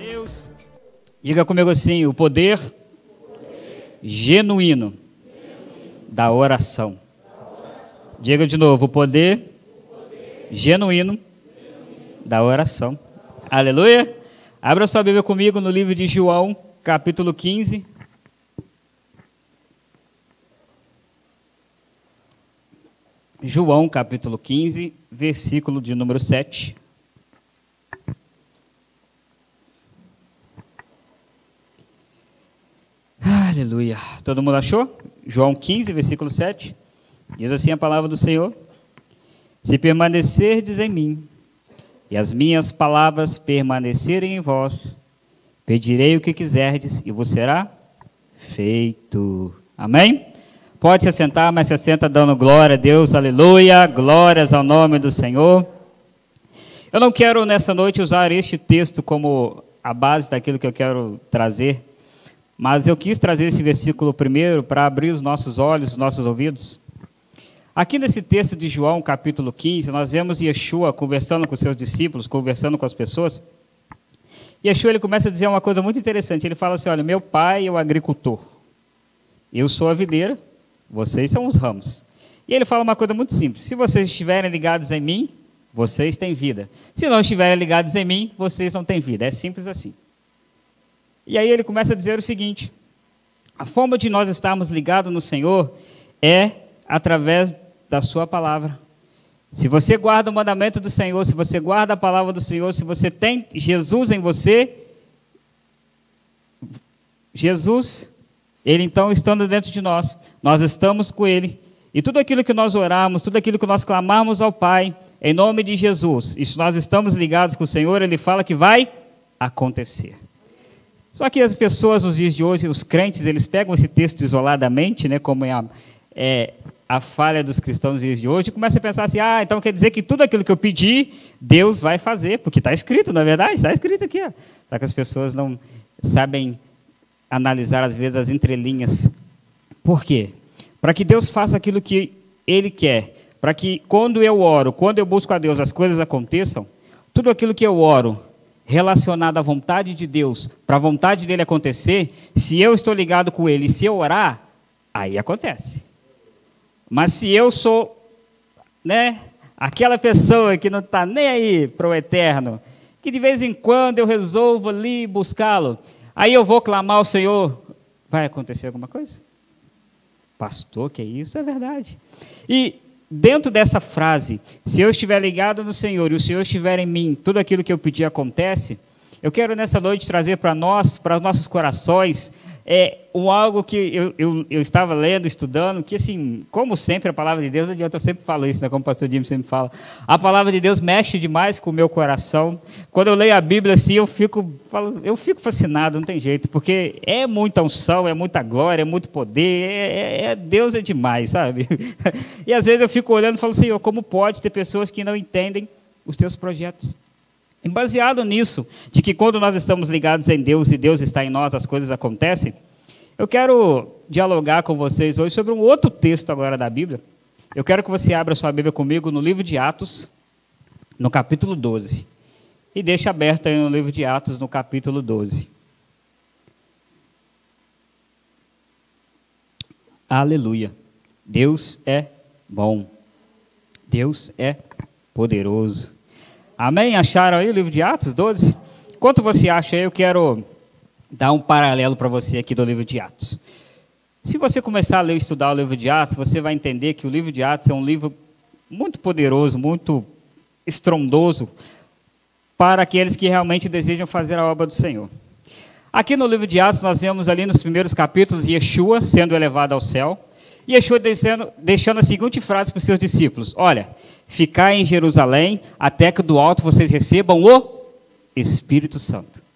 Deus, diga comigo assim, o poder genuíno da oração. Diga de novo, o poder genuíno da oração. Aleluia. Abra sua Bíblia comigo no livro de João, capítulo 15. João, capítulo 15, versículo de número 7. Aleluia. Todo mundo achou? João 15, versículo 7. Diz assim a palavra do Senhor: Se permanecerdes em mim, e as minhas palavras permanecerem em vós, pedirei o que quiserdes, e vos será feito. Amém? Pode se assentar, mas se assenta dando glória a Deus, aleluia, glórias ao nome do Senhor. Eu não quero nessa noite usar este texto como a base daquilo que eu quero trazer, mas eu quis trazer esse versículo primeiro para abrir os nossos olhos, os nossos ouvidos. Aqui nesse texto de João, capítulo 15, nós vemos Yeshua conversando com seus discípulos, conversando com as pessoas. Yeshua, ele começa a dizer uma coisa muito interessante. Ele fala assim, olha, meu pai é o agricultor, eu sou a videira, vocês são os ramos. E ele fala uma coisa muito simples: se vocês estiverem ligados em mim, vocês têm vida. Se não estiverem ligados em mim, vocês não têm vida. É simples assim. E aí ele começa a dizer o seguinte: a forma de nós estarmos ligados no Senhor é através da sua palavra. Se você guarda o mandamento do Senhor, se você guarda a palavra do Senhor, se você tem Jesus em você, Jesus, Ele então estando dentro de nós, nós estamos com Ele, e tudo aquilo que nós oramos, tudo aquilo que nós clamamos ao Pai, em nome de Jesus, e se nós estamos ligados com o Senhor, Ele fala que vai acontecer. Só que as pessoas nos dias de hoje, os crentes, eles pegam esse texto isoladamente, né, como é a falha dos cristãos nos dias de hoje, e começam a pensar assim, então quer dizer que tudo aquilo que eu pedi, Deus vai fazer, porque está escrito, não é verdade? Está escrito aqui. Ó. Só que as pessoas não sabem analisar, às vezes, as entrelinhas. Por quê? Para que Deus faça aquilo que Ele quer, para que quando eu oro, quando eu busco a Deus, as coisas aconteçam, tudo aquilo que eu oro, relacionado à vontade de Deus, para a vontade dEle acontecer, se eu estou ligado com Ele, se eu orar, aí acontece. Mas se eu sou, aquela pessoa que não está nem aí para o eterno, que de vez em quando eu resolvo ali buscá-lo, aí eu vou clamar ao Senhor, vai acontecer alguma coisa? Pastor, que isso? É verdade. E dentro dessa frase, se eu estiver ligado no Senhor e o Senhor estiver em mim, tudo aquilo que eu pedir acontece, eu quero nessa noite trazer para nós, para os nossos corações, algo que eu estava lendo, estudando, que assim, como sempre a palavra de Deus, não adianta, eu sempre falo isso, né, como o pastor Jimmy sempre fala, a palavra de Deus mexe demais com o meu coração. Quando eu leio a Bíblia assim, eu fico fascinado, não tem jeito, porque é muita unção, é muita glória, é muito poder, Deus é demais, sabe? E às vezes eu fico olhando e falo, Senhor, como pode ter pessoas que não entendem os teus projetos? E baseado nisso, de que quando nós estamos ligados em Deus e Deus está em nós, as coisas acontecem, eu quero dialogar com vocês hoje sobre um outro texto agora da Bíblia. Eu quero que você abra sua Bíblia comigo no livro de Atos, no capítulo 12. E deixe aberto aí no livro de Atos, no capítulo 12. Aleluia. Deus é bom. Deus é poderoso. Amém? Acharam aí o livro de Atos 12? Enquanto você acha aí, eu quero dar um paralelo para você aqui do livro de Atos. Se você começar a ler e estudar o livro de Atos, você vai entender que o livro de Atos é um livro muito poderoso, muito estrondoso, para aqueles que realmente desejam fazer a obra do Senhor. Aqui no livro de Atos, nós vemos ali nos primeiros capítulos, Yeshua sendo elevado ao céu, e Yeshua deixando a seguinte frase para os seus discípulos: olha, ficai em Jerusalém, até que do alto vocês recebam o Espírito Santo.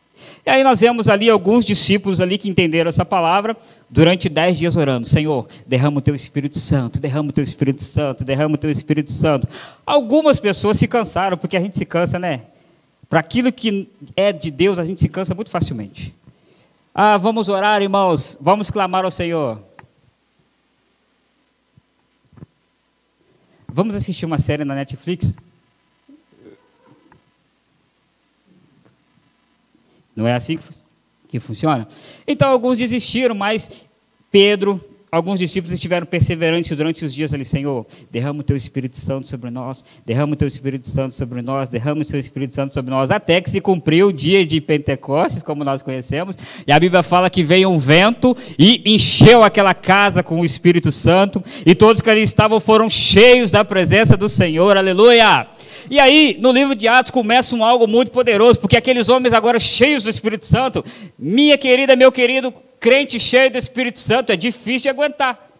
E aí nós vemos ali alguns discípulos ali que entenderam essa palavra, durante 10 dias orando, Senhor, derrama o teu Espírito Santo, derrama o teu Espírito Santo, derrama o teu Espírito Santo. Algumas pessoas se cansaram, porque a gente se cansa, né? Para aquilo que é de Deus, a gente se cansa muito facilmente. Vamos orar, irmãos, vamos clamar ao Senhor. Vamos assistir uma série na Netflix? Não é assim que funciona? Então, alguns desistiram, mas Pedro, alguns discípulos estiveram perseverantes durante os dias ali. Senhor, derrama o teu Espírito Santo sobre nós, derrama o teu Espírito Santo sobre nós, derrama o teu Espírito Santo sobre nós, até que se cumpriu o dia de Pentecostes, como nós conhecemos, e a Bíblia fala que veio um vento e encheu aquela casa com o Espírito Santo, e todos que ali estavam foram cheios da presença do Senhor, aleluia! E aí, no livro de Atos, começa algo muito poderoso, porque aqueles homens agora cheios do Espírito Santo, minha querida, meu querido, crente cheio do Espírito Santo, é difícil de aguentar.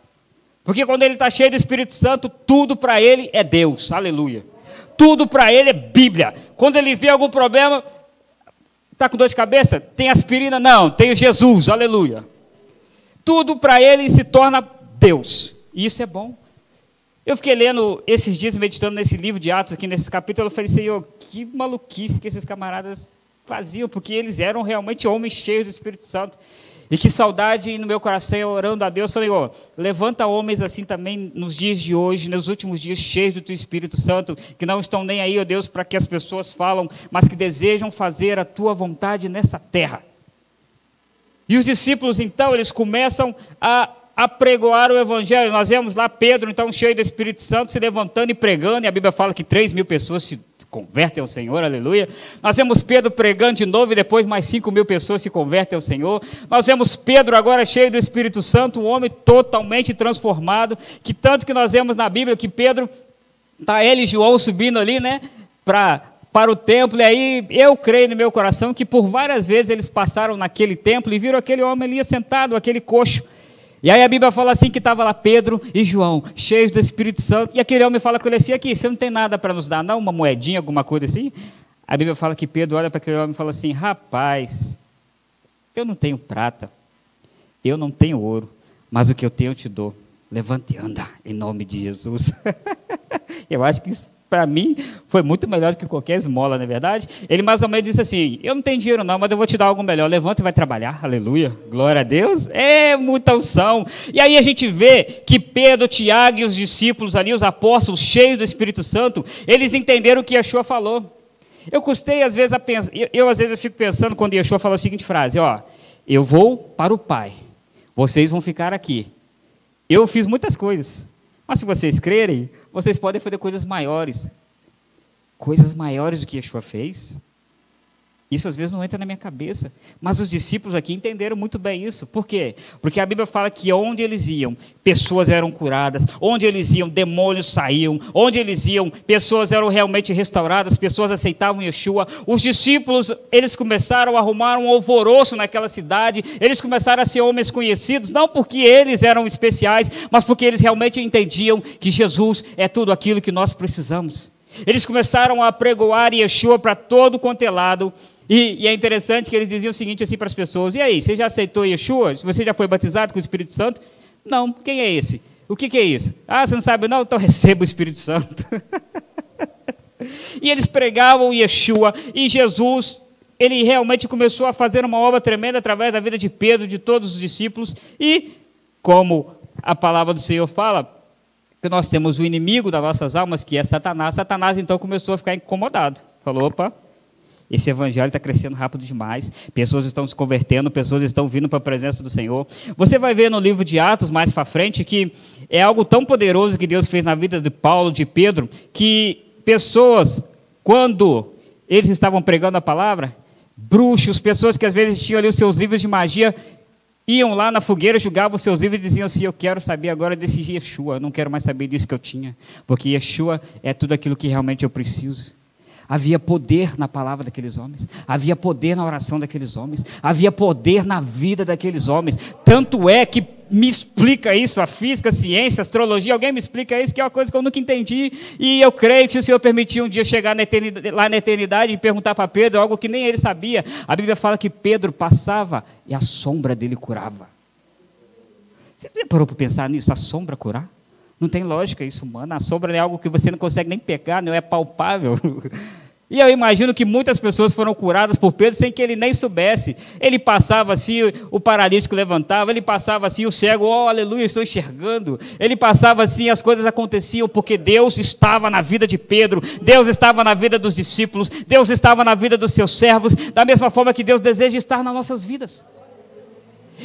Porque quando ele está cheio do Espírito Santo, tudo para ele é Deus, aleluia. Tudo para ele é Bíblia. Quando ele vê algum problema, está com dor de cabeça? Tem aspirina? Não, tem Jesus, aleluia. Tudo para ele se torna Deus. E isso é bom. Eu fiquei lendo esses dias, meditando nesse livro de Atos, aqui nesse capítulo, eu falei, Senhor, que maluquice que esses camaradas faziam, porque eles eram realmente homens cheios do Espírito Santo. E que saudade no meu coração, eu orando a Deus, Senhor, levanta homens assim também nos dias de hoje, nos últimos dias, cheios do Teu Espírito Santo, que não estão nem aí, ó Deus, para que as pessoas falam, mas que desejam fazer a Tua vontade nessa terra. E os discípulos, então, eles começam a pregoar o Evangelho. Nós vemos lá Pedro, então, cheio do Espírito Santo, se levantando e pregando, e a Bíblia fala que 3.000 pessoas se convertem ao Senhor, aleluia. Nós vemos Pedro pregando de novo, e depois mais 5.000 pessoas se convertem ao Senhor. Nós vemos Pedro agora cheio do Espírito Santo, um homem totalmente transformado, que tanto que nós vemos na Bíblia, que Pedro, está ele e João subindo ali, né, para o templo, e aí eu creio no meu coração, que por várias vezes eles passaram naquele templo, e viram aquele homem ali sentado, aquele coxo. E aí a Bíblia fala assim, que estava lá Pedro e João, cheios do Espírito Santo, e aquele homem fala com ele assim, aqui, você não tem nada para nos dar não, uma moedinha, alguma coisa assim? A Bíblia fala que Pedro olha para aquele homem e fala assim, rapaz, eu não tenho prata, eu não tenho ouro, mas o que eu tenho eu te dou, levante e anda, em nome de Jesus. Eu acho que isso, para mim, foi muito melhor do que qualquer esmola, não é verdade? Ele mais ou menos disse assim, eu não tenho dinheiro não, mas eu vou te dar algo melhor, levanta e vai trabalhar, aleluia, glória a Deus, é muita unção. E aí a gente vê que Pedro, Tiago e os discípulos ali, os apóstolos cheios do Espírito Santo, eles entenderam o que Yeshua falou. Eu custei às vezes a pensar, às vezes eu fico pensando quando Yeshua falou a seguinte frase, ó, eu vou para o Pai, vocês vão ficar aqui. Eu fiz muitas coisas, mas se vocês crerem, vocês podem fazer coisas maiores do que Yeshua fez. Isso às vezes não entra na minha cabeça, mas os discípulos aqui entenderam muito bem isso. Por quê? Porque a Bíblia fala que onde eles iam, pessoas eram curadas, onde eles iam, demônios saíam, onde eles iam, pessoas eram realmente restauradas, pessoas aceitavam Yeshua. Os discípulos, eles começaram a arrumar um alvoroço naquela cidade, eles começaram a ser homens conhecidos, não porque eles eram especiais, mas porque eles realmente entendiam que Jesus é tudo aquilo que nós precisamos. Eles começaram a pregoar Yeshua para todo quanto é lado. E é interessante que eles diziam o seguinte assim para as pessoas, e aí, você já aceitou Yeshua? Você já foi batizado com o Espírito Santo? Não, quem é esse? O que é isso? Ah, você não sabe não? Então receba o Espírito Santo. E eles pregavam Yeshua, e Jesus, ele realmente começou a fazer uma obra tremenda através da vida de Pedro, de todos os discípulos, e como a palavra do Senhor fala, que nós temos o inimigo das nossas almas, que é Satanás. Satanás então começou a ficar incomodado, falou, opa, esse evangelho está crescendo rápido demais, pessoas estão se convertendo, pessoas estão vindo para a presença do Senhor. Você vai ver no livro de Atos, mais para frente, que é algo tão poderoso que Deus fez na vida de Paulo, de Pedro, que pessoas, quando eles estavam pregando a palavra, bruxos, pessoas que às vezes tinham ali os seus livros de magia, iam lá na fogueira, julgavam os seus livros e diziam assim, eu quero saber agora desse Yeshua, eu não quero mais saber disso que eu tinha, porque Yeshua é tudo aquilo que realmente eu preciso. Havia poder na palavra daqueles homens, havia poder na oração daqueles homens, havia poder na vida daqueles homens. Tanto é que me explica isso, a física, a ciência, a astrologia, alguém me explica isso, que é uma coisa que eu nunca entendi. E eu creio que se o Senhor permitir um dia chegar lá na eternidade e perguntar para Pedro algo que nem ele sabia, a Bíblia fala que Pedro passava e a sombra dele curava. Você já parou para pensar nisso, a sombra curar? Não tem lógica isso, humana. A sombra é algo que você não consegue nem pegar, não é palpável. E eu imagino que muitas pessoas foram curadas por Pedro sem que ele nem soubesse. Ele passava assim, o paralítico levantava, ele passava assim, o cego, oh, aleluia, estou enxergando. Ele passava assim, as coisas aconteciam porque Deus estava na vida de Pedro, Deus estava na vida dos discípulos, Deus estava na vida dos seus servos, da mesma forma que Deus deseja estar nas nossas vidas.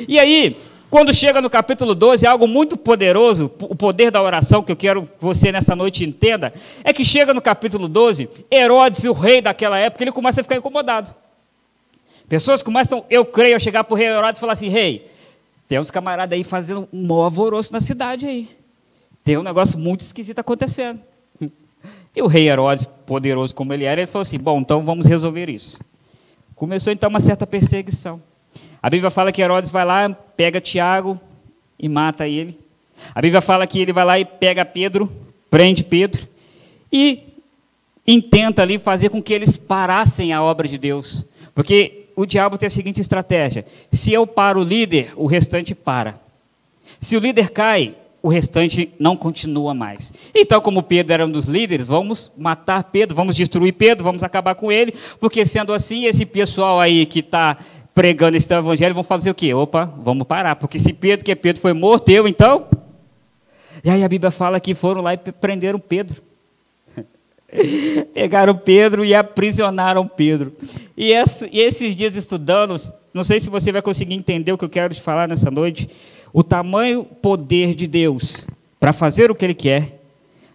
E aí, quando chega no capítulo 12, é algo muito poderoso, o poder da oração, que eu quero que você nessa noite entenda, é que chega no capítulo 12, Herodes, o rei daquela época, ele começa a ficar incomodado. Pessoas começam, eu creio, a chegar para o rei Herodes e falar assim, rei, tem uns camaradas aí fazendo um maior alvoroço na cidade aí. Tem um negócio muito esquisito acontecendo. E o rei Herodes, poderoso como ele era, ele falou assim, bom, então vamos resolver isso. Começou então uma certa perseguição. A Bíblia fala que Herodes vai lá, pega Tiago e mata ele. A Bíblia fala que ele vai lá e pega Pedro, prende Pedro e intenta ali fazer com que eles parassem a obra de Deus. Porque o diabo tem a seguinte estratégia: se eu paro o líder, o restante para. Se o líder cai, o restante não continua mais. Então, como Pedro era um dos líderes, vamos matar Pedro, vamos destruir Pedro, vamos acabar com ele, porque sendo assim, esse pessoal aí que está pregando esse evangelho, vão fazer o quê? Opa, vamos parar, porque se Pedro foi morto, eu então... E aí a Bíblia fala que foram lá e prenderam Pedro. Pegaram Pedro e aprisionaram Pedro. E esses dias estudando, não sei se você vai conseguir entender o que eu quero te falar nessa noite, o tamanho poder de Deus para fazer o que Ele quer,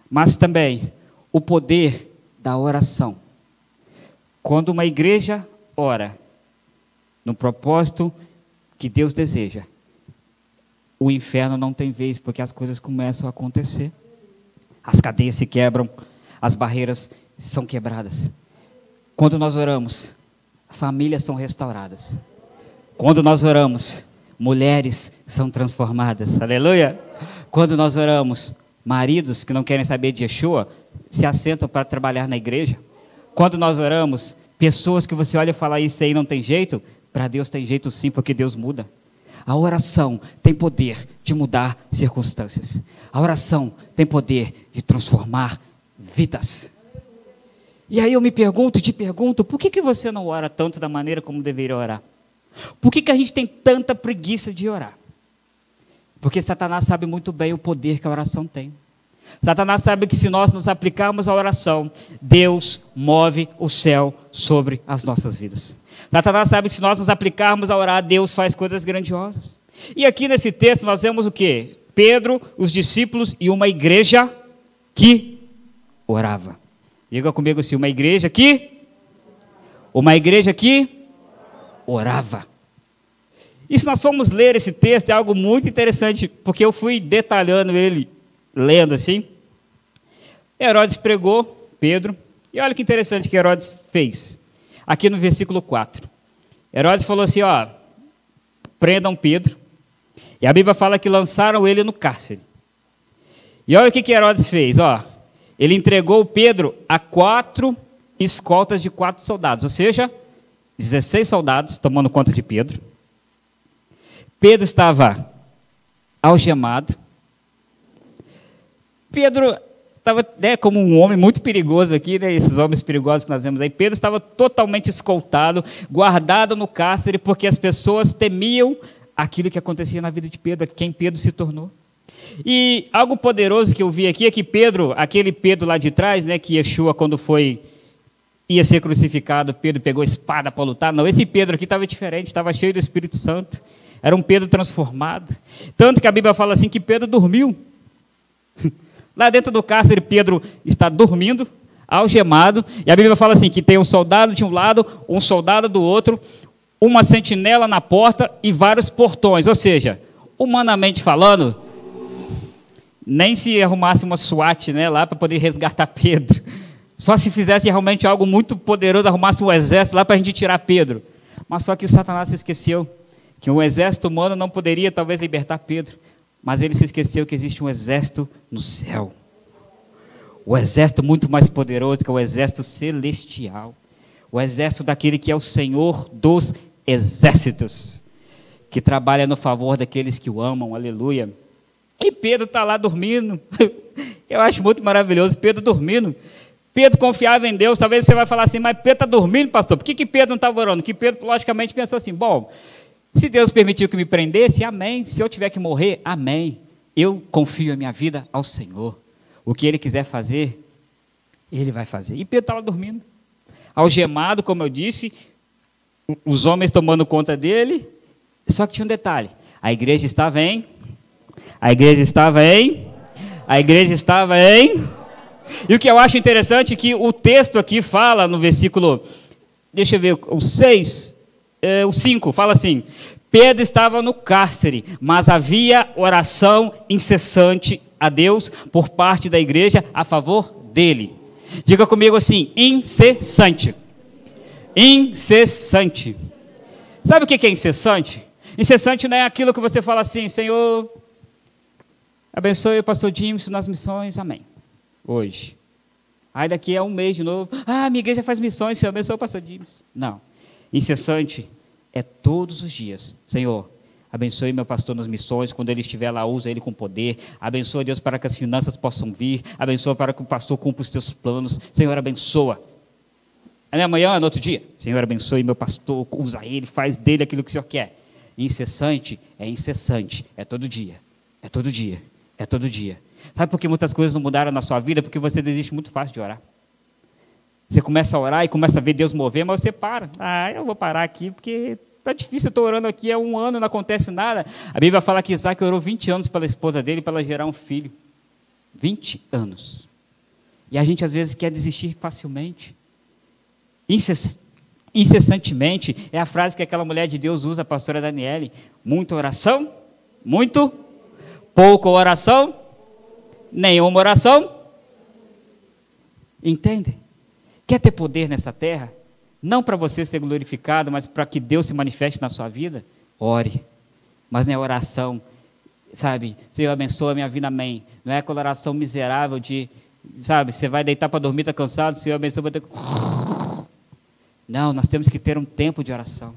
mas também o poder da oração. Quando uma igreja ora, no propósito que Deus deseja, o inferno não tem vez, porque as coisas começam a acontecer. As cadeias se quebram, as barreiras são quebradas. Quando nós oramos, famílias são restauradas. Quando nós oramos, mulheres são transformadas. Aleluia! Quando nós oramos, maridos que não querem saber de Yeshua se assentam para trabalhar na igreja. Quando nós oramos, pessoas que você olha e fala, isso aí não tem jeito, para Deus tem jeito sim, porque Deus muda. A oração tem poder de mudar circunstâncias. A oração tem poder de transformar vidas. E aí eu te pergunto, por que você não ora tanto da maneira como deveria orar? Por que a gente tem tanta preguiça de orar? Porque Satanás sabe muito bem o poder que a oração tem. Satanás sabe que se nós nos aplicarmos à oração, Deus move o céu sobre as nossas vidas. Satanás sabe que se nós nos aplicarmos a orar, Deus faz coisas grandiosas. E aqui nesse texto nós vemos o quê? Pedro, os discípulos e uma igreja que orava. Diga comigo assim, uma igreja que orava. E se nós formos ler esse texto, é algo muito interessante, porque eu fui detalhando ele, lendo assim. Herodes pregou, Pedro, e olha que interessante que Herodes fez. Aqui no versículo 4. Herodes falou assim, ó, prendam Pedro. E a Bíblia fala que lançaram ele no cárcere. E olha o que Herodes fez, ó. Ele entregou Pedro a 4 escoltas de 4 soldados, ou seja, 16 soldados tomando conta de Pedro. Pedro estava algemado. Pedro estava como um homem muito perigoso aqui, esses homens perigosos que nós vemos aí. Pedro estava totalmente escoltado, guardado no cárcere, porque as pessoas temiam aquilo que acontecia na vida de Pedro, quem Pedro se tornou. E algo poderoso que eu vi aqui é que Pedro, aquele Pedro lá de trás, que Yeshua, quando ia ser crucificado, Pedro pegou a espada para lutar. Não, esse Pedro aqui estava diferente, estava cheio do Espírito Santo. Era um Pedro transformado. Tanto que a Bíblia fala assim que Pedro dormiu. Lá dentro do cárcere, Pedro está dormindo, algemado, e a Bíblia fala assim, que tem um soldado de um lado, um soldado do outro, uma sentinela na porta e vários portões, ou seja, humanamente falando, nem se arrumasse uma SWAT lá para poder resgatar Pedro, só se fizesse realmente algo muito poderoso, arrumasse um exército lá para a gente tirar Pedro, mas só que o Satanás se esqueceu, que um exército humano não poderia talvez libertar Pedro, mas ele se esqueceu que existe um exército no céu. O exército muito mais poderoso, que é o exército celestial. O exército daquele que é o Senhor dos exércitos. Que trabalha no favor daqueles que o amam, aleluia. E Pedro está lá dormindo. Eu acho muito maravilhoso, Pedro dormindo. Pedro confiava em Deus. Talvez você vai falar assim, mas Pedro está dormindo, pastor. Por que Pedro não estava orando? Que Pedro, logicamente, pensou assim, bom, se Deus permitiu que me prendesse, amém. Se eu tiver que morrer, amém. Eu confio a minha vida ao Senhor. O que Ele quiser fazer, Ele vai fazer. E Pedro estava dormindo. Algemado, como eu disse, os homens tomando conta dele. Só que tinha um detalhe. A igreja estava em... E o que eu acho interessante é que o texto aqui fala no versículo, deixa eu ver, o 5, fala assim, Pedro estava no cárcere, mas havia oração incessante a Deus por parte da igreja a favor dele. Diga comigo assim, incessante. Incessante. Sabe o que é incessante? Incessante não é aquilo que você fala assim, Senhor, abençoe o pastor Dimson nas missões, amém. Hoje. Aí daqui a um mês de novo, minha igreja faz missões, Senhor, abençoe o pastor Dimson. Não. Incessante é todos os dias. Senhor, abençoe meu pastor nas missões, quando ele estiver lá, usa ele com poder. Abençoa, Deus, para que as finanças possam vir. Abençoa para que o pastor cumpra os teus planos. Senhor, abençoa. Amanhã, no outro dia, Senhor, abençoe meu pastor, usa ele, faz dele aquilo que o Senhor quer. Incessante, é todo dia. É todo dia, é todo dia. Sabe por que muitas coisas não mudaram na sua vida? Porque você desiste muito fácil de orar. Você começa a orar e começa a ver Deus mover, mas você para. Eu vou parar aqui porque está difícil, eu estou orando aqui há 1 ano, não acontece nada. A Bíblia fala que Isaac orou 20 anos pela esposa dele para ela gerar um filho. 20 anos. E a gente às vezes quer desistir facilmente. Incessantemente é a frase que aquela mulher de Deus usa, a pastora Daniele. Muita oração, muito, pouca oração, nenhuma oração. Entende? Quer ter poder nessa terra? Não para você ser glorificado, mas para que Deus se manifeste na sua vida? Ore. Mas não é oração, sabe? Senhor, abençoa a minha vida, amém. Não é aquela oração miserável de, sabe, você vai deitar para dormir, está cansado, Senhor, abençoa. Não, nós temos que ter um tempo de oração.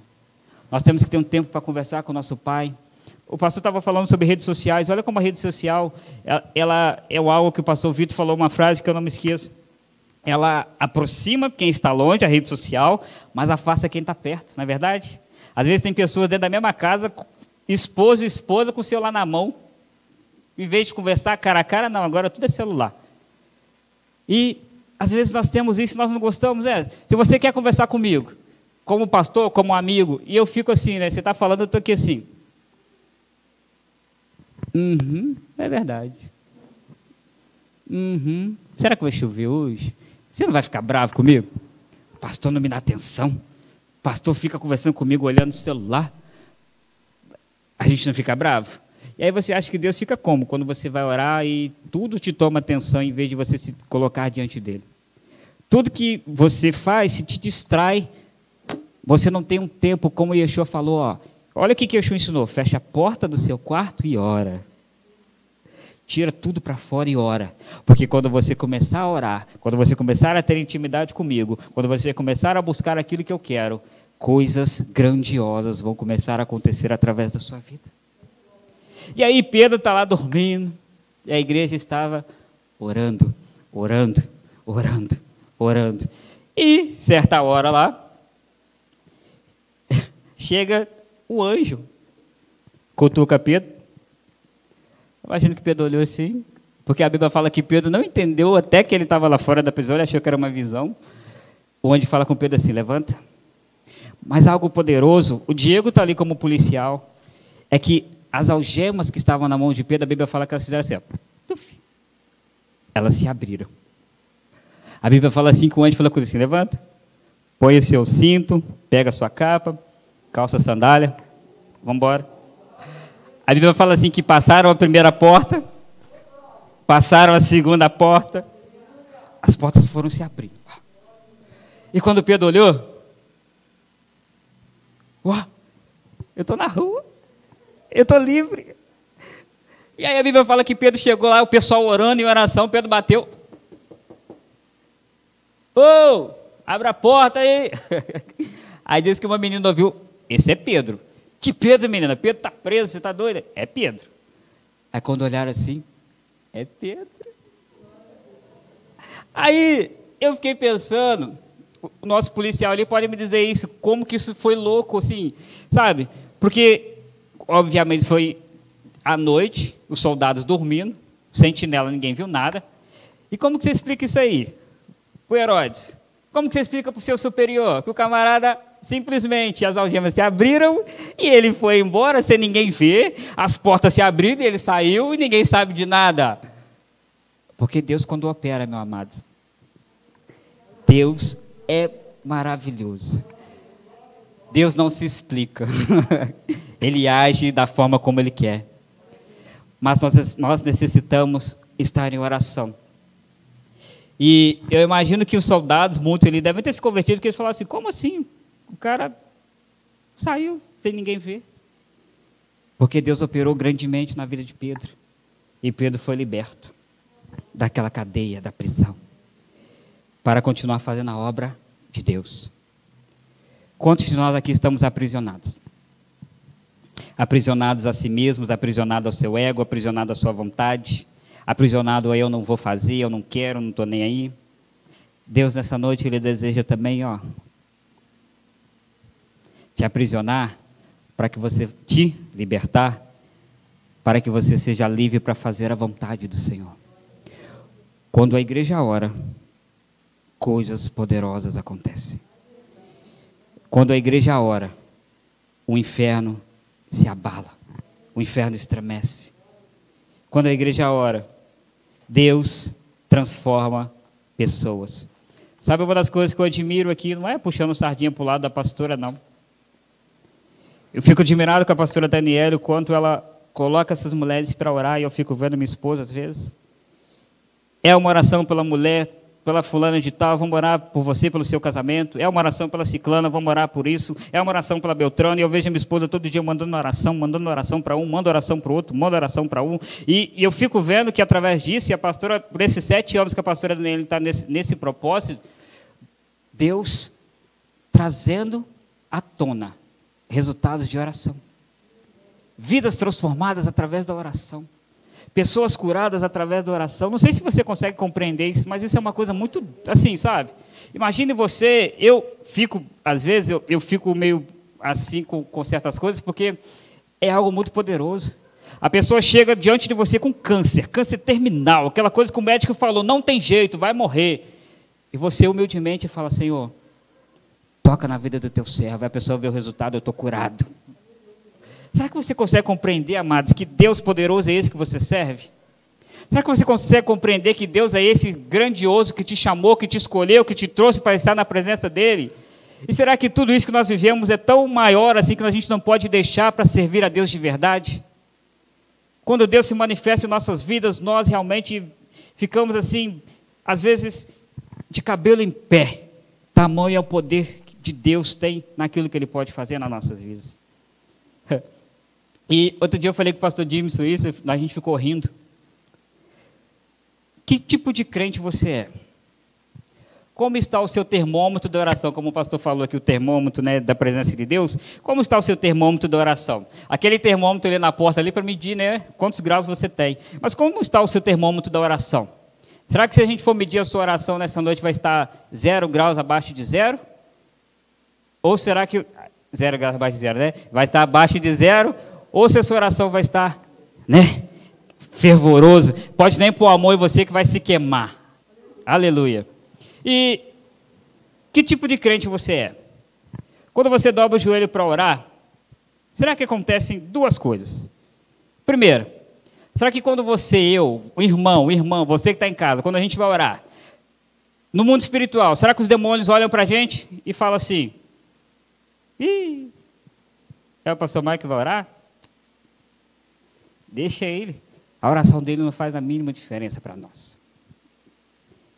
Nós temos que ter um tempo para conversar com o nosso Pai. O pastor estava falando sobre redes sociais. Olha como a rede social, ela é algo que o pastor Vitor falou, uma frase que eu não me esqueço. Ela aproxima quem está longe, a rede social, mas afasta quem está perto, não é verdade? Às vezes tem pessoas dentro da mesma casa, esposo e esposa com o celular na mão. Em vez de conversar cara a cara, não, agora tudo é celular. E às vezes nós temos isso e nós não gostamos. Se você quer conversar comigo, como pastor, como amigo, e eu fico assim, né? Você está falando, eu estou aqui assim. É verdade. Será que vai chover hoje? Você não vai ficar bravo comigo? O pastor não me dá atenção. O pastor fica conversando comigo, olhando no celular. A gente não fica bravo? E aí você acha que Deus fica como? Quando você vai orar e tudo te toma atenção em vez de você se colocar diante dele. Tudo que você faz, se te distrai, você não tem um tempo, como Yeshua falou, olha o que Yeshua ensinou, fecha a porta do seu quarto e ora. Tira tudo para fora e ora, porque quando você começar a orar, quando você começar a ter intimidade comigo, quando você começar a buscar aquilo que eu quero, coisas grandiosas vão começar a acontecer através da sua vida. E aí Pedro está lá dormindo, e a igreja estava orando, orando, orando, orando. E certa hora lá, chega o anjo, cutuca Pedro. Imagino que Pedro olhou assim, porque a Bíblia fala que Pedro não entendeu até que ele estava lá fora da prisão, ele achou que era uma visão. O anjo fala com Pedro assim, levanta. Mas algo poderoso, o Diego está ali como policial, é que as algemas que estavam na mão de Pedro, a Bíblia fala que elas fizeram assim, elas se abriram. A Bíblia fala assim que o anjo falou com ele assim, levanta, põe o seu cinto, pega a sua capa, calça a sandália, vamos embora. A Bíblia fala assim que passaram a primeira porta, passaram a segunda porta, as portas foram se abrindo. E quando Pedro olhou, eu estou na rua, eu estou livre. E aí a Bíblia fala que Pedro chegou lá, o pessoal orando em oração, Pedro bateu. Abre a porta aí. Aí diz que uma menina ouviu, esse é Pedro. Que Pedro, menina? Pedro está preso, você está doida? É Pedro. Aí quando olharam assim, é Pedro. Aí eu fiquei pensando, o nosso policial ali pode me dizer isso, como que isso foi louco, assim, sabe? Porque, obviamente, foi à noite, os soldados dormindo, sentinela, ninguém viu nada. E como que você explica isso aí, o Herodes? Como que você explica para o seu superior que o camarada simplesmente as algemas se abriram e ele foi embora sem ninguém ver, as portas se abriram e ele saiu e ninguém sabe de nada? Porque Deus, quando opera, meus amados, Deus é maravilhoso. Deus não se explica. Ele age da forma como Ele quer. Mas nós necessitamos estar em oração. E eu imagino que os soldados, muitos ali, devem ter se convertido, porque eles falaram assim, como assim? O cara saiu, sem ninguém ver. Porque Deus operou grandemente na vida de Pedro. E Pedro foi liberto daquela cadeia, da prisão, para continuar fazendo a obra de Deus. Quantos de nós aqui estamos aprisionados? Aprisionados a si mesmos, aprisionados ao seu ego, aprisionados à sua vontade, aprisionado a eu não vou fazer, eu não quero, não estou nem aí. Deus nessa noite, Ele deseja também, te aprisionar, para que você te libertar, para que você seja livre para fazer a vontade do Senhor. Quando a igreja ora, coisas poderosas acontecem. Quando a igreja ora, o inferno se abala, o inferno estremece. Quando a igreja ora, Deus transforma pessoas. Sabe uma das coisas que eu admiro aqui, não é puxando sardinha para o lado da pastora, não. Eu fico admirado com a pastora Daniela, o quanto ela coloca essas mulheres para orar, e eu fico vendo minha esposa às vezes. É uma oração pela mulher, pela fulana de tal, vamos orar por você, pelo seu casamento. É uma oração pela ciclana, vamos orar por isso. É uma oração pela Beltrana, e eu vejo a minha esposa todo dia mandando oração para um, manda oração para o outro, manda oração para um. E eu fico vendo que através disso, e a pastora, por esses 7 anos que a pastora Daniela está nesse propósito, Deus trazendo à tona resultados de oração. Vidas transformadas através da oração. Pessoas curadas através da oração. Não sei se você consegue compreender isso, mas isso é uma coisa muito, assim, sabe? Imagine você, às vezes, eu fico meio assim com certas coisas, porque é algo muito poderoso. A pessoa chega diante de você com câncer terminal, aquela coisa que o médico falou, não tem jeito, vai morrer. E você humildemente fala, Senhor, toca na vida do teu servo, e a pessoa vê o resultado, eu estou curado. Será que você consegue compreender, amados, que Deus poderoso é esse que você serve? Será que você consegue compreender que Deus é esse grandioso que te chamou, que te escolheu, que te trouxe para estar na presença dEle? E será que tudo isso que nós vivemos é tão maior assim que a gente não pode deixar para servir a Deus de verdade? Quando Deus se manifesta em nossas vidas, nós realmente ficamos assim, às vezes, de cabelo em pé. Tamanho é o poder que Deus tem naquilo que Ele pode fazer nas nossas vidas. E outro dia eu falei com o pastor Jimson isso, a gente ficou rindo. Que tipo de crente você é? Como está o seu termômetro da oração? Como o pastor falou aqui, o termômetro, né, da presença de Deus. Como está o seu termômetro da oração? Aquele termômetro ali na porta ali para medir, né, quantos graus você tem. Mas como está o seu termômetro da oração? Será que se a gente for medir a sua oração nessa noite vai estar 0 graus abaixo de 0? Ou será que 0 graus abaixo de 0, né? Vai estar abaixo de 0? Ou se a sua oração vai estar, né, fervoroso, pode nem pôr amor em você que vai se queimar. Aleluia. E que tipo de crente você é? Quando você dobra o joelho para orar, será que acontecem 2 coisas? Primeiro, será que quando você, o irmão, você que está em casa, quando a gente vai orar, no mundo espiritual, será que os demônios olham para a gente e falam assim, é o pastor Mike que vai orar? Deixa ele. A oração dele não faz a mínima diferença para nós.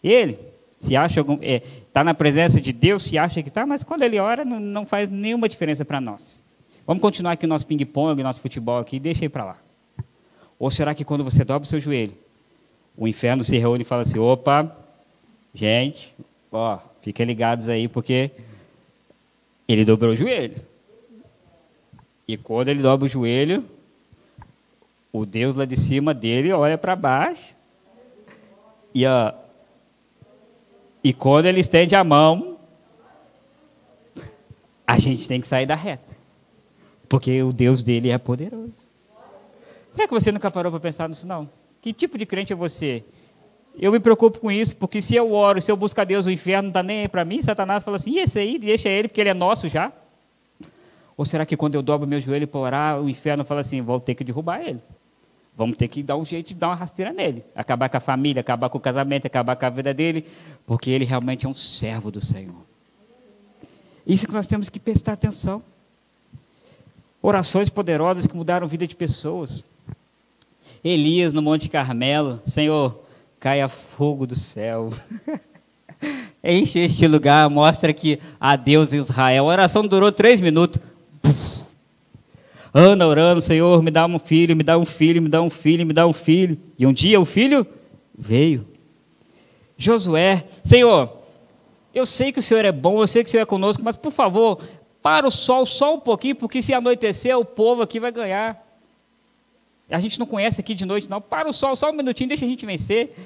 Ele se acha, está na presença de Deus, se acha que está, mas quando ele ora, não faz nenhuma diferença para nós. Vamos continuar aqui o nosso ping-pong, nosso futebol aqui, deixa ele para lá. Ou será que quando você dobra o seu joelho, o inferno se reúne e fala assim, opa, gente, fiquem ligados aí, porque ele dobrou o joelho. E quando ele dobra o joelho, o Deus lá de cima dele olha para baixo E quando ele estende a mão, a gente tem que sair da reta. Porque o Deus dele é poderoso. Será que você nunca parou para pensar nisso, não? Que tipo de crente é você? Eu me preocupo com isso, porque se eu oro, se eu busco a Deus, o inferno não está nem aí para mim, Satanás fala assim, e esse aí, deixa ele, porque ele é nosso já. Ou será que quando eu dobro meu joelho para orar, o inferno fala assim, vou ter que derrubar ele. Vamos ter que dar um jeito de dar uma rasteira nele. Acabar com a família, acabar com o casamento, acabar com a vida dele, porque ele realmente é um servo do Senhor. Isso que nós temos que prestar atenção. Orações poderosas que mudaram a vida de pessoas. Elias no Monte Carmelo, Senhor, caia fogo do céu. Enche este lugar, mostra que há Deus em Israel. A oração durou 3 minutos. Ana orando, Senhor, me dá um filho, me dá um filho, me dá um filho, me dá um filho. E um dia o filho veio. Josué, Senhor, eu sei que o Senhor é bom, eu sei que o Senhor é conosco, mas por favor, para o sol só um pouquinho, porque se anoitecer, o povo aqui vai ganhar. A gente não conhece aqui de noite, não. Para o sol só um minutinho, deixa a gente vencer.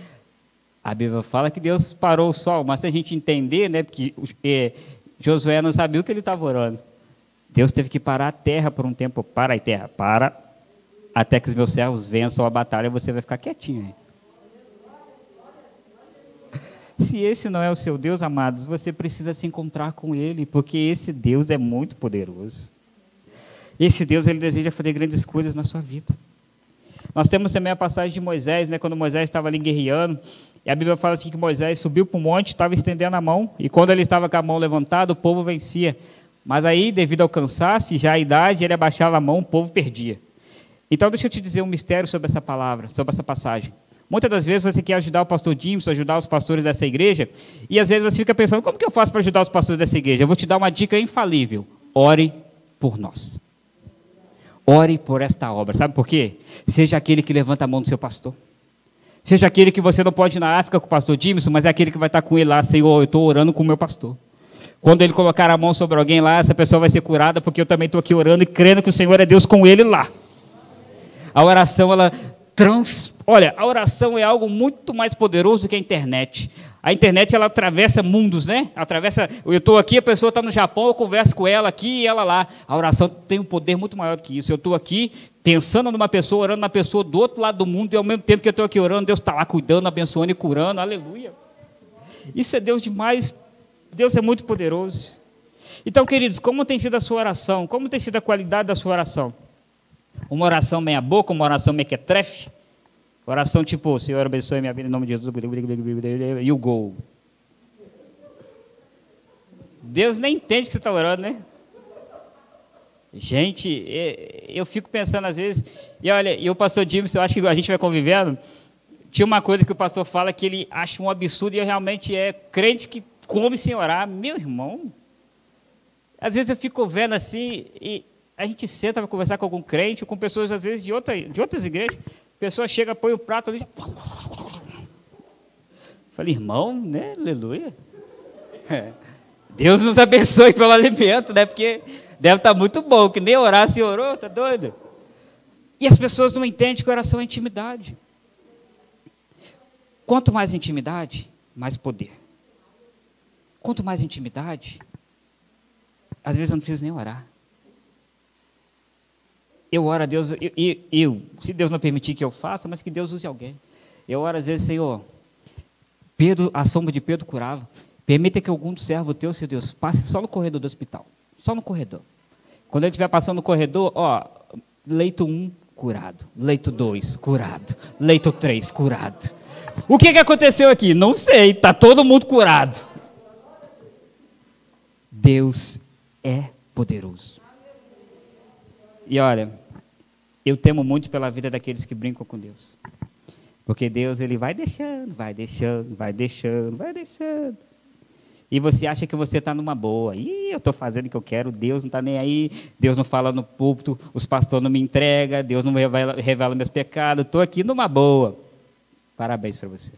A Bíblia fala que Deus parou o sol, mas se a gente entender, né, porque Josué não sabia o que ele estava orando. Deus teve que parar a terra por um tempo. Para aí, terra, para, até que os meus servos vençam a batalha, você vai ficar quietinho aí. Se esse não é o seu Deus, amados, você precisa se encontrar com Ele, porque esse Deus é muito poderoso. Esse Deus, Ele deseja fazer grandes coisas na sua vida. Nós temos também a passagem de Moisés, né, quando Moisés estava ali guerreando, e a Bíblia fala assim que Moisés subiu para o monte, estava estendendo a mão, e quando ele estava com a mão levantada, o povo vencia. Mas aí, devido ao cansaço e já a idade, ele abaixava a mão, o povo perdia. Então, deixa eu te dizer um mistério sobre essa palavra, sobre essa passagem. Muitas das vezes você quer ajudar o pastor Dimson, ajudar os pastores dessa igreja, e às vezes você fica pensando, como que eu faço para ajudar os pastores dessa igreja? Eu vou te dar uma dica infalível. Ore por nós. Ore por esta obra. Sabe por quê? Seja aquele que levanta a mão do seu pastor. Seja aquele que você não pode ir na África com o pastor Dimson, mas é aquele que vai estar com ele lá, Senhor, eu estou orando com o meu pastor. Quando ele colocar a mão sobre alguém lá, essa pessoa vai ser curada, porque eu também estou aqui orando e crendo que o Senhor é Deus com ele lá. A oração, olha, a oração é algo muito mais poderoso do que a internet. A internet, ela atravessa mundos, né? Eu estou aqui, a pessoa está no Japão, eu converso com ela aqui e ela lá. A oração tem um poder muito maior do que isso. Eu estou aqui pensando numa pessoa, orando na pessoa do outro lado do mundo, e ao mesmo tempo que eu estou aqui orando, Deus está lá cuidando, abençoando e curando. Aleluia. Isso é Deus demais. Deus é muito poderoso. Então, queridos, como tem sido a sua oração? Como tem sido a qualidade da sua oração? Uma oração meia boca, uma oração mequetrefe? Oração tipo, Senhor abençoe minha vida em nome de Jesus, e o gol. Deus nem entende que você está orando, né? Gente, eu fico pensando às vezes, e olha, e o pastor James, eu acho que a gente vai convivendo, tinha uma coisa que o pastor fala que ele acha um absurdo, e eu realmente crente que come sem orar. Meu irmão, às vezes eu fico vendo assim, e a gente senta para conversar com algum crente, ou com pessoas às vezes de outras igrejas, a pessoa chega, põe o prato ali, falei, irmão, né, aleluia, Deus nos abençoe pelo alimento, né, porque deve estar muito bom, que nem orar se orou, tá doido? E as pessoas não entendem que oração é intimidade. Quanto mais intimidade, mais poder. Quanto mais intimidade, às vezes eu não preciso nem orar. Eu oro a Deus, se Deus não permitir que eu faça, mas que Deus use alguém. Eu oro às vezes, Senhor, Pedro, a sombra de Pedro curava. Permita que algum servo teu, Senhor Deus, passe só no corredor do hospital. Só no corredor. Quando ele estiver passando no corredor, leito 1, curado. Leito 2, curado. Leito 3, curado. O que aconteceu aqui? Não sei, está todo mundo curado. Deus é poderoso. E olha, eu temo muito pela vida daqueles que brincam com Deus. Porque Deus, Ele vai deixando, vai deixando, vai deixando, vai deixando. E você acha que você está numa boa. Eu estou fazendo o que eu quero, Deus não está nem aí, Deus não fala no púlpito, os pastores não me entregam, Deus não revela meus pecados, estou aqui numa boa. Parabéns para você.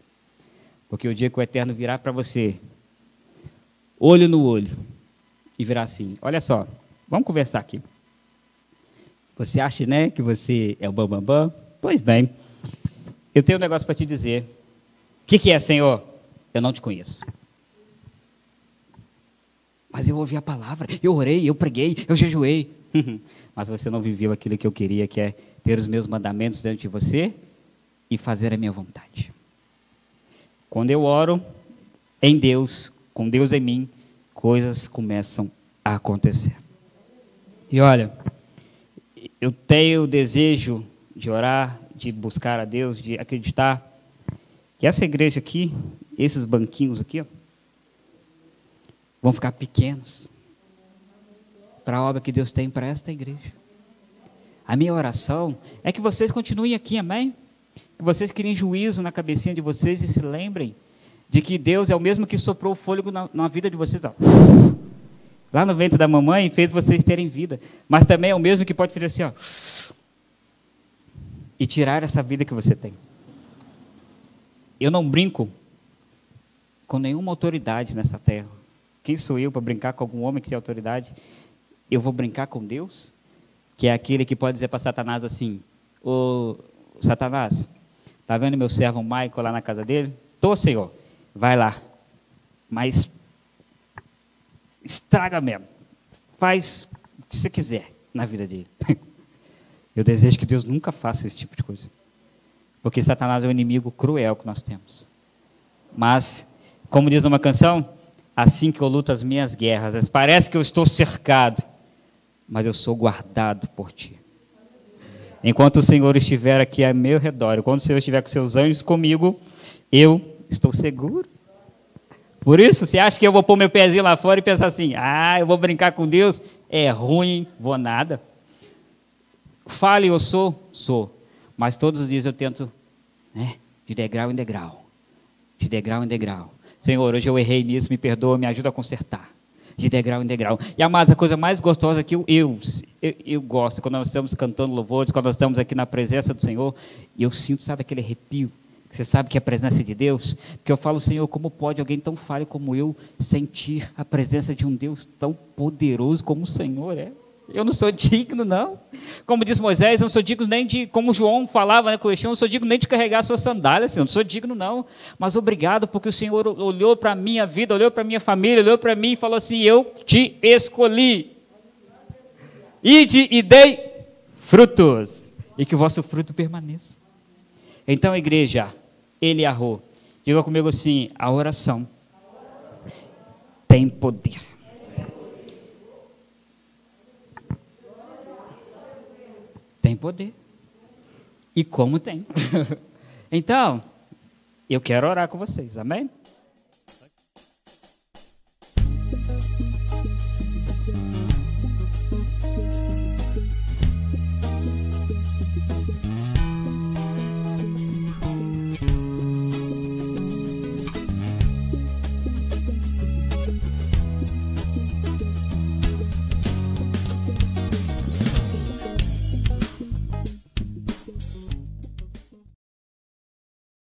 Porque o dia que o Eterno virar para você, olho no olho, e virar assim, olha só, vamos conversar aqui. Você acha, né, que você é o bambambam? Pois bem, eu tenho um negócio para te dizer. O que é, Senhor? Eu não te conheço. Mas eu ouvi a palavra, eu orei, eu preguei, eu jejuei. Mas você não viveu aquilo que eu queria, que é ter os meus mandamentos dentro de você e fazer a minha vontade. Quando eu oro em Deus, com Deus em mim, coisas começam a acontecer. E olha, eu tenho o desejo de orar, de buscar a Deus, de acreditar que essa igreja aqui, esses banquinhos aqui, ó, vão ficar pequenos para a obra que Deus tem para esta igreja. A minha oração é que vocês continuem aqui, amém? Que vocês criem juízo na cabecinha de vocês e se lembrem de que Deus é o mesmo que soprou o fôlego na vida de vocês, ó. Lá no ventre da mamãe, fez vocês terem vida. Mas também é o mesmo que pode fazer assim, ó, e tirar essa vida que você tem. Eu não brinco com nenhuma autoridade nessa terra. Quem sou eu para brincar com algum homem que tem autoridade? Eu vou brincar com Deus, que é aquele que pode dizer para Satanás assim: ô Satanás, tá vendo meu servo Michael lá na casa dele? Tô, Senhor, vai lá, mas estraga mesmo, faz o que você quiser na vida dele. Eu desejo que Deus nunca faça esse tipo de coisa, porque Satanás é um inimigo cruel que nós temos. Mas, como diz uma canção, assim que eu luto as minhas guerras, parece que eu estou cercado, mas eu sou guardado por ti. Enquanto o Senhor estiver aqui a meu redor, enquanto o Senhor estiver com seus anjos comigo, eu estou seguro. Por isso, você acha que eu vou pôr meu pezinho lá fora e pensar assim: eu vou brincar com Deus? É ruim, vou nada. Fale, eu sou. Mas todos os dias eu tento, de degrau em degrau. De degrau em degrau. Senhor, hoje eu errei nisso, me perdoa, me ajuda a consertar. De degrau em degrau. E, amados, a coisa mais gostosa que eu gosto, quando nós estamos cantando louvores, quando nós estamos aqui na presença do Senhor, e eu sinto, sabe, aquele arrepio. Você sabe que é a presença de Deus? Porque eu falo: Senhor, como pode alguém tão falho como eu sentir a presença de um Deus tão poderoso como o Senhor é? Eu não sou digno, não. Como diz Moisés, eu não sou digno nem de, como João falava, com o Eixão, eu não sou digno nem de carregar a sua sandália, Senhor, não sou digno, não. Mas obrigado, porque o Senhor olhou para a minha vida, olhou para a minha família, olhou para mim e falou assim: eu te escolhi. Ide e dei frutos, e que o vosso fruto permaneça. Então, igreja, ele arrou. Diga comigo assim: a oração tem poder. Tem poder. E como tem. Então, eu quero orar com vocês, amém?